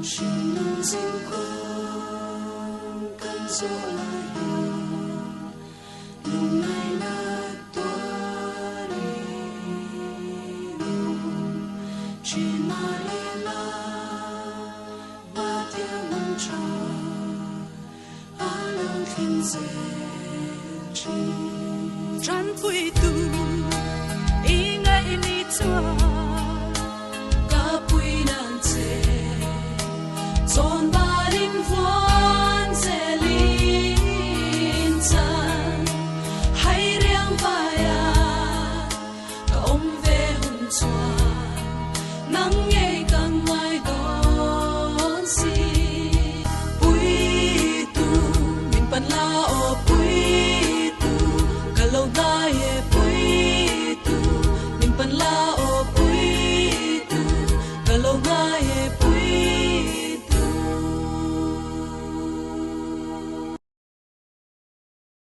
心能尽光，跟着来用爱那多里路，去哪里啦？把天文查，阿亮天在起，转回头，应该你做。Son baling vuan ze lin chan hai riang vaya ka om ve hun chuan nang nge kang mai don si pui tu min pan la o pui tu ka lo ga ye pui tu min pan la o pui tu ka lo ga ye